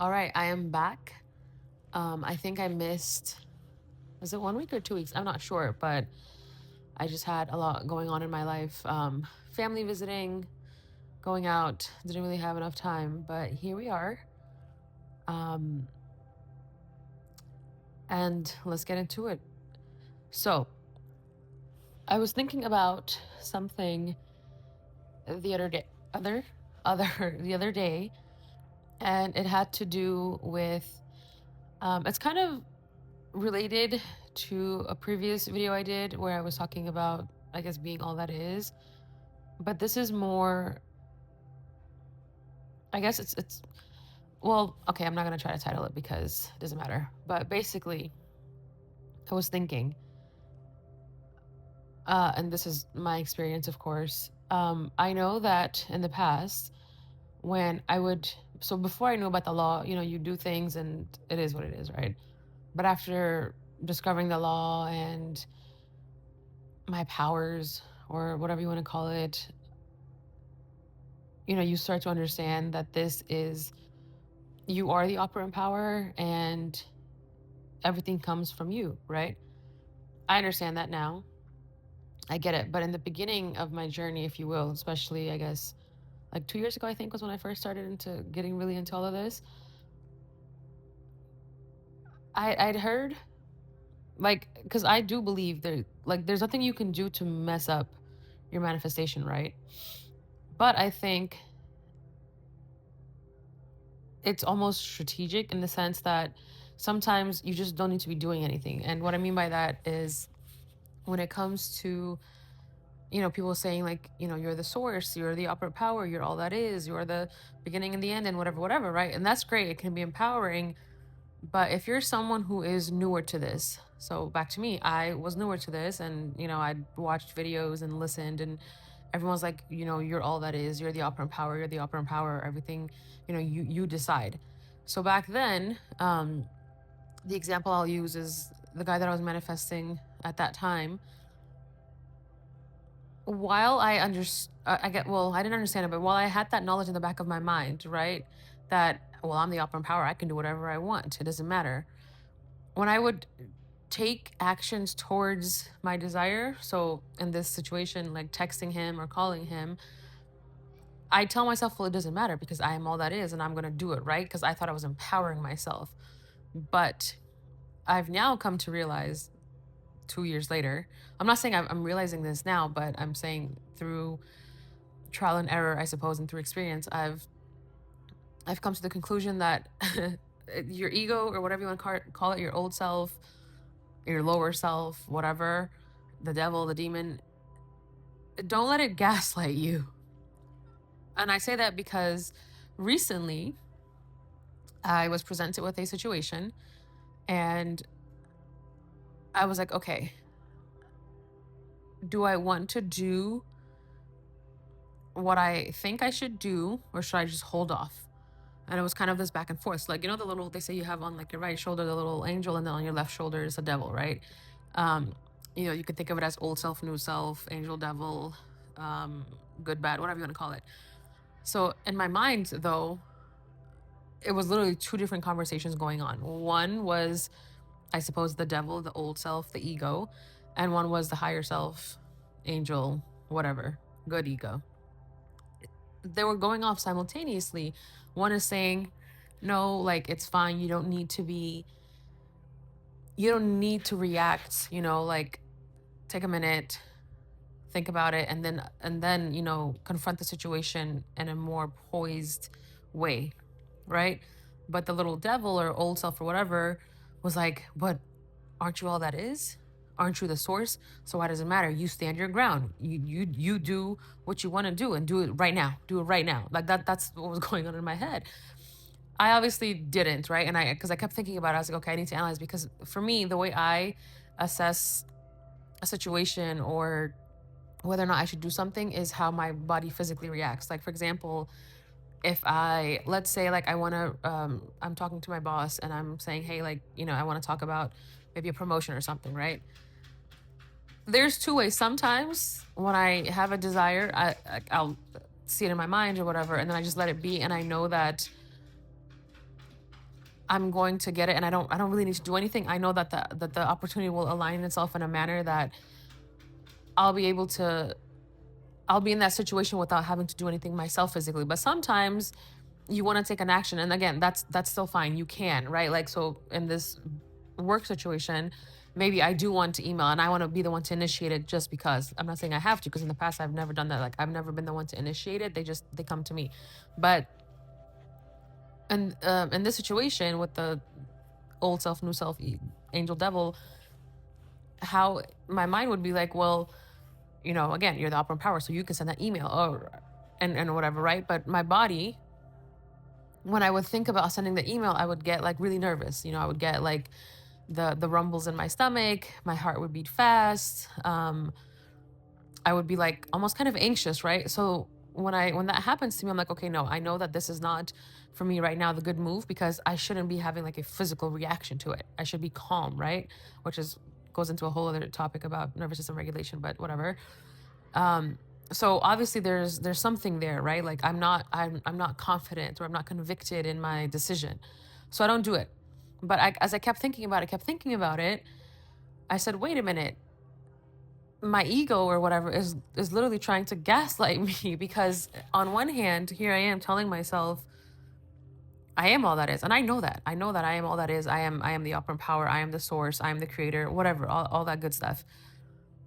All right, I am back. I think I missed, was it 1 week or 2 weeks? I'm not sure, but I just had a lot going on in my life. Family visiting, going out, didn't really have enough time, but here we are. Um, and let's get into it. So, I was thinking about something the other day, the other day, and it had to do with, it's kind of related to a previous video I did where I was talking about, I guess, being all that is. But this is more, I guess well, okay, I'm not going to try to title it because it doesn't matter. But basically, I was thinking, and this is my experience, of course. I know that in the past, when I would, so before I knew about the law, you do things and it is what it is, right? But after discovering the law and my powers, or whatever you want to call it, you start to understand that you are the operant power and everything comes from you, right? I understand that now. I get it. But in the beginning of my journey, if you will, especially, I guess, like 2 years ago, I think was when I first started into getting really into all of this. I'd heard, like, because I do believe there's nothing you can do to mess up your manifestation, right? But I think it's almost strategic in the sense that sometimes you just don't need to be doing anything. And what I mean by that is when it comes to, people saying like, you're the source, you're the upper power, you're all that is, you're the beginning and the end and whatever, whatever, right? And that's great. It can be empowering. But if you're someone who is newer to this, so back to me, I was newer to this and, I'd watched videos and listened and everyone's like, you're all that is, you're the operant power, you're the operant power, everything, you decide. So back then, the example I'll use is the guy that I was manifesting at that time. While I understand, I didn't understand it, but while I had that knowledge in the back of my mind, right, that, well, I'm the operant power, I can do whatever I want, it doesn't matter. When I would take actions towards my desire, so in this situation, like texting him or calling him, I tell myself, well, it doesn't matter because I am all that is and I'm going to do it, right? Because I thought I was empowering myself. But I've now come to realize 2 years later, I'm not saying I'm realizing this now, but I'm saying through trial and error, I suppose, and through experience, I've come to the conclusion that your ego, or whatever you want to call it, your old self, your lower self, whatever, the devil, the demon, don't let it gaslight you. And I say that because recently I was presented with a situation and I was like, okay, do I want to do what I think I should do, or should I just hold off? And it was kind of this back and forth. So, like, the little, they say you have on like your right shoulder, the little angel, and then on your left shoulder is the devil, right? Um, you could think of it as old self, new self, angel, devil, good, bad, whatever you want to call it. So in my mind, though, it was literally two different conversations going on. One was, I suppose, the devil, the old self, the ego, and one was the higher self, angel, whatever, good ego. They were going off simultaneously. One is saying, no, like, it's fine. You don't need to react, like, take a minute, think about it, and then, confront the situation in a more poised way, right? But the little devil or old self or whatever was like, but aren't you all that is? Aren't you the source? So why does it matter? You stand your ground. You do what you want to do and do it right now. Do it right now. Like that's what was going on in my head. I obviously didn't, right? And because I kept thinking about it, I was like, okay, I need to analyze, because for me, the way I assess a situation or whether or not I should do something is how my body physically reacts. Like, for example, if let's say, like, I'm talking to my boss and I'm saying, hey, like, I want to talk about maybe a promotion or something, right? There's two ways. Sometimes when I have a desire, I'll see it in my mind or whatever, and then I just let it be. And I know that I'm going to get it, and I don't really need to do anything. I know that the opportunity will align itself in a manner that I'll be able to I'll be in that situation without having to do anything myself physically. But sometimes you want to take an action, and again, that's still fine. You can, right? Like, so in this work situation, maybe I do want to email and I want to be the one to initiate it, just because. I'm not saying I have to, because in the past I've never done that. Like, I've never been the one to initiate it. They come to me. But in this situation with the old self, new self, angel, devil, how my mind would be like, well, again, you're the opera power, so you can send that email, or and whatever, right? But my body, when I would think about sending the email, I would get like really nervous. I would get like the rumbles in my stomach, my heart would beat fast. I would be like almost kind of anxious, right? So when that happens to me, I'm like, okay, no, I know that this is not for me right now the good move, because I shouldn't be having like a physical reaction to it. I should be calm, right? Which is goes into a whole other topic about nervous system regulation, but whatever. um so obviously there's something there, right? Like, I'm not confident, or I'm not convicted in my decision, so I don't do it. But as I kept thinking about it, I said, wait a minute, my ego or whatever is literally trying to gaslight me, because on one hand, here I am telling myself I am all that is, and I know that I am all that is. I am the operant power, I am the source, I am the creator, whatever, all that good stuff.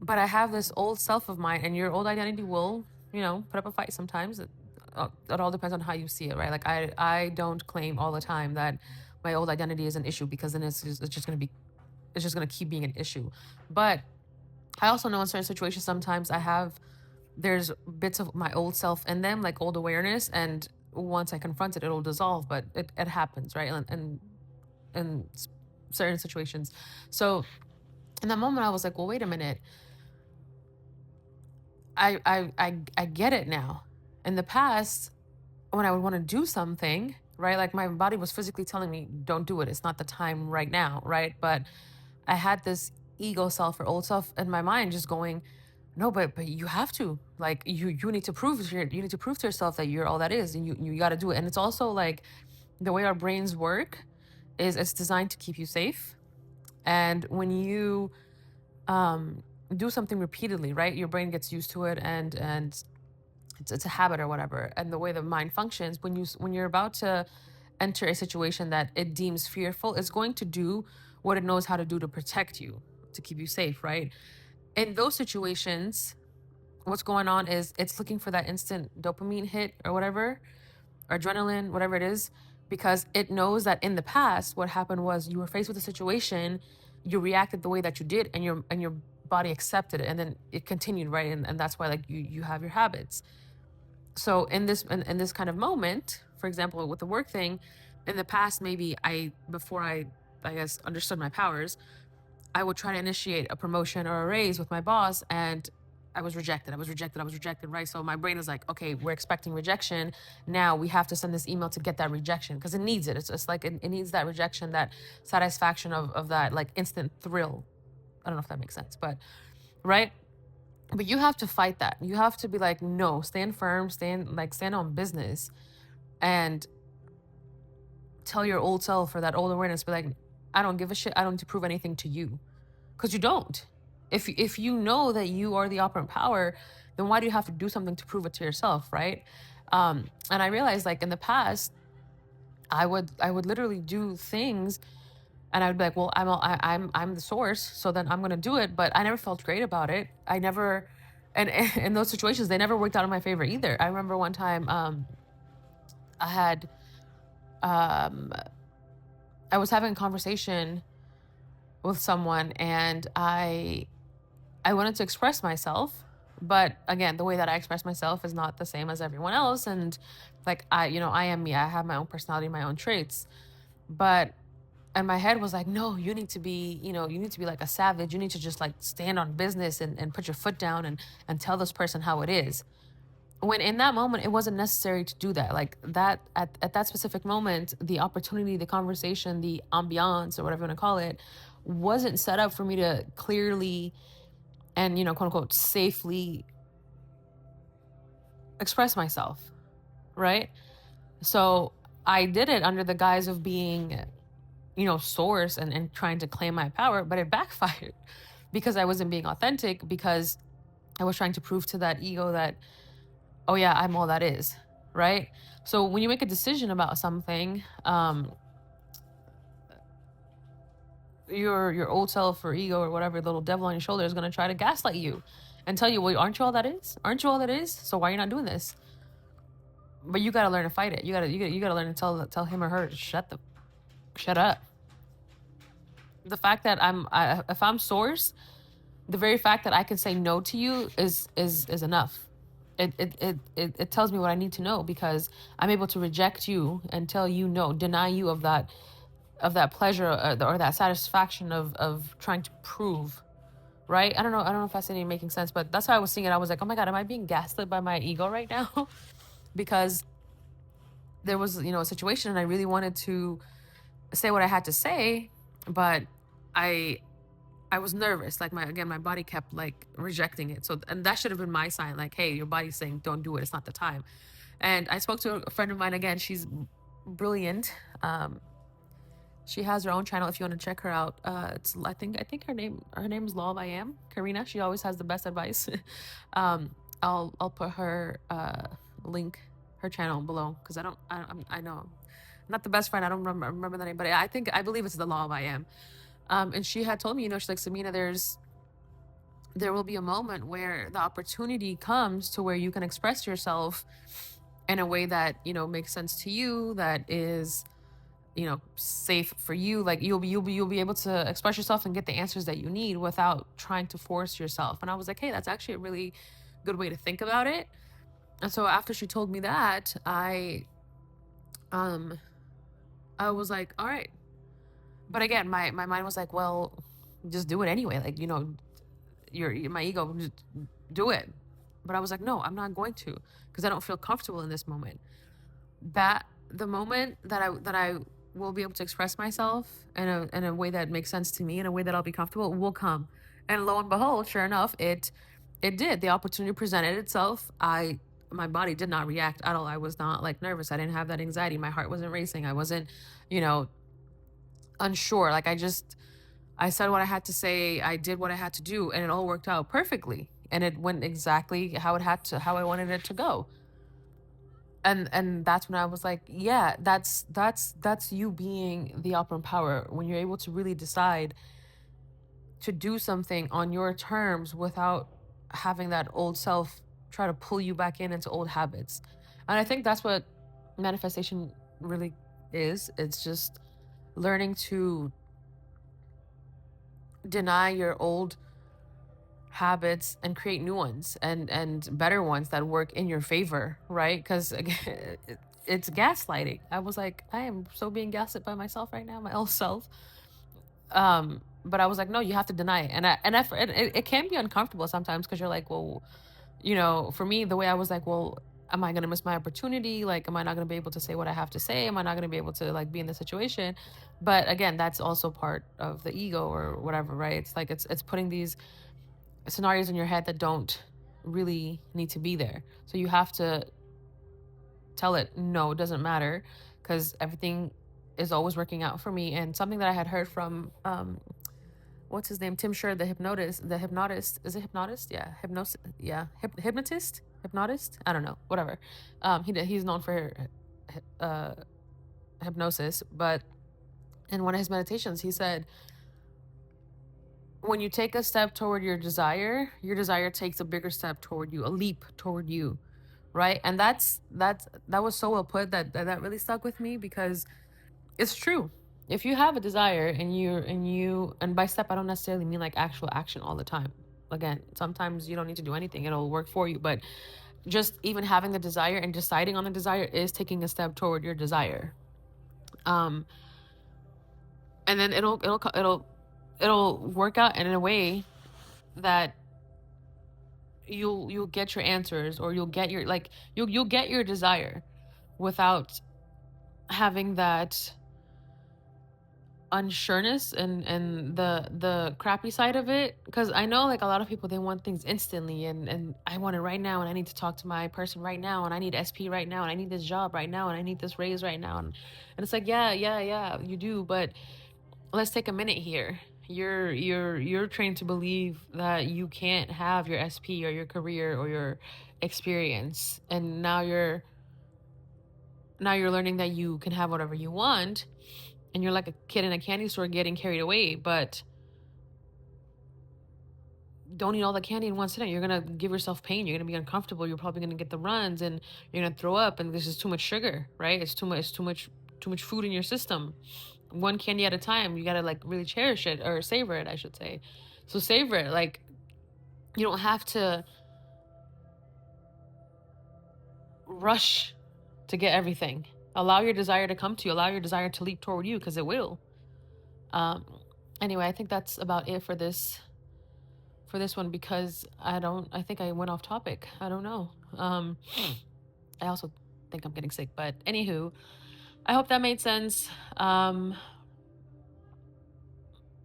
But I have this old self of mine, and your old identity will, put up a fight sometimes. It all depends on how you see it, right? Like, I don't claim all the time that my old identity is an issue, because then it's just gonna keep being an issue. But I also know in certain situations, sometimes there's bits of my old self in them, like old awareness, and once I confront it, it'll dissolve. But it happens, right? And in certain situations. So in that moment, I was like, well, wait a minute. I get it now. In the past, when I would want to do something, right? Like, my body was physically telling me, don't do it. It's not the time right now, right? But I had this ego self or old self in my mind just going, no, but you have to. Like, you need to you need to prove to yourself that you're all that is, and you got to do it. And it's also like the way our brains work is it's designed to keep you safe. And when you um do something repeatedly, right, your brain gets used to it, and it's a habit or whatever. And the way the mind functions, when you're about to enter a situation that it deems fearful, it's going to do what it knows how to do to protect you, to keep you safe, right? In those situations, what's going on is it's looking for that instant dopamine hit or whatever, or adrenaline, whatever it is, because it knows that in the past, what happened was you were faced with a situation, you reacted the way that you did, and your body accepted it, and then it continued, right? And that's why, like, you have your habits. So in this kind of moment, for example, with the work thing, in the past, maybe before I guess understood my powers, I would try to initiate a promotion or a raise with my boss, and I was rejected. I was rejected, right? So my brain is like, okay, we're expecting rejection. Now we have to send this email to get that rejection, because it needs it. It's just like it needs that rejection, that satisfaction of that like instant thrill. I don't know if that makes sense, but right? But you have to fight that. You have to be like, no, stand firm, stand on business, and tell your old self, or that old awareness, be like, I don't give a shit. I don't need to prove anything to you, because you don't. If you know that you are the operant power, then why do you have to do something to prove it to yourself, right? And I realized, like, in the past, I would literally do things, and I would be like, well, I'm the source, so then I'm gonna do it. But I never felt great about it. I never, and in those situations, they never worked out in my favor either. I remember one time, I had um I was having a conversation with someone, and I wanted to express myself, but again, the way that I express myself is not the same as everyone else. And like, I am me. I have my own personality, my own traits. But and my head was like, no, you need to be like a savage. You need to just like stand on business, and put your foot down, and tell this person how it is. When in that moment, it wasn't necessary to do that. Like, that at that specific moment, the opportunity, the conversation, the ambiance, or whatever you want to call it, wasn't set up for me to clearly and, quote unquote, safely express myself, right? So I did it under the guise of being source and trying to claim my power, but it backfired because I wasn't being authentic, because I was trying to prove to that ego that, oh yeah, I'm all that is, right? So when you make a decision about something, your old self or ego or whatever little devil on your shoulder is going to try to gaslight you and tell you, well, aren't you all that is? Aren't you all that is? So why are you not doing this? But you got to learn to fight it. You got to learn to tell him or her to shut up. The fact that if I'm source, the very fact that I can say no to you is enough. It tells me what I need to know, because I'm able to reject you and tell you no, deny you of that pleasure, or that satisfaction of trying to prove, right? I don't know if that's any making sense, but that's how I was seeing it. I was like, oh my god, am I being gaslit by my ego right now? Because there was a situation, and I really wanted to say what I had to say, but I I was nervous. Like, my body kept like rejecting it. So, and that should have been my sign. Like, hey, your body's saying, don't do it. It's not the time. And I spoke to a friend of mine again. She's brilliant. She has her own channel if you want to check her out. It's I think her name is Law of I Am. Karina. She always has the best advice. I'll put her link, her channel below, because I know I'm not the best friend. I don't remember the name, but I believe it's the Law of I Am. And she had told me, she's like, Samina, there will be a moment where the opportunity comes to where you can express yourself in a way that makes sense to you, that is safe for you. Like, you'll be able to express yourself and get the answers that you need without trying to force yourself. And I was like, hey, that's actually a really good way to think about it. And so after she told me that, um I was like, all right. But again, my mind was like, well, just do it anyway. Like, my ego, just do it. But I was like, no, I'm not going to, because I don't feel comfortable in this moment. That the moment that I will be able to express myself in a way that makes sense to me, in a way that I'll be comfortable, will come. And lo and behold, sure enough, it did. The opportunity presented itself. My body did not react at all. I was not like nervous. I didn't have that anxiety. My heart wasn't racing. I wasn't, unsure. Like, I said what I had to say. I did what I had to do, and it all worked out perfectly. And it went exactly how I wanted it to go. And that's when I was like, yeah, that's you being the opera power, when you're able to really decide to do something on your terms without having that old self try to pull you back into old habits. And I think that's what manifestation really is. It's just learning to deny your old habits and create new ones, and better ones that work in your favor, right? Because again, it's gaslighting. I was like, I am so being gaslit by myself right now, my old self. But I was like, no, you have to deny it. And it can be uncomfortable sometimes, because you're like, well, for me, the way I was like, well, am I gonna miss my opportunity? Like, am I not gonna be able to say what I have to say? Am I not gonna be able to like be in the situation? But again, that's also part of the ego or whatever, right? It's like it's putting these scenarios in your head that don't really need to be there. So you have to tell it, no, it doesn't matter, because everything is always working out for me. And something that I had heard from what's his name, Tim Sher, the hypnotist, is it hypnotist? Yeah, hypnosis. Yeah, hypnotist, I don't know, whatever. He's known for uh hypnosis. But in one of his meditations, he said, when you take a step toward your desire takes a bigger step toward you, a leap toward you, right? And that was so well put, that really stuck with me, because it's true. If you have a desire, and by step, I don't necessarily mean like actual action all the time. Again, sometimes you don't need to do anything, it'll work for you. But just even having the desire and deciding on the desire is taking a step toward your desire. um and then it'll work out in a way that you'll get your answers, or you'll get your, like, you'll get your desire without having that unsureness and the crappy side of it. Because I know, like, a lot of people, they want things instantly, and I want it right now, and I need to talk to my person right now, and I need SP right now, and I need this job right now, and I need this raise right now. And it's like, yeah, you do, but let's take a minute here. You're trained to believe that you can't have your SP or your career or your experience, and now you're learning that you can have whatever you want, and you're like a kid in a candy store getting carried away. But don't eat all the candy in one sitting. You're gonna give yourself pain. You're gonna be uncomfortable. You're probably gonna get the runs, and you're gonna throw up. And this is too much sugar, right? It's too much. It's too much food in your system. One candy at a time. You gotta like really cherish it or savor it, I should say. So savor it. Like, you don't have to rush to get everything. Allow your desire to come to you. Allow your desire to leap toward you, because it will. Um. Anyway, I think that's about it for this one, because I think I went off topic. I don't know. I also think I'm getting sick, but anywho, I hope that made sense.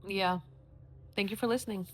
Yeah. Thank you for listening.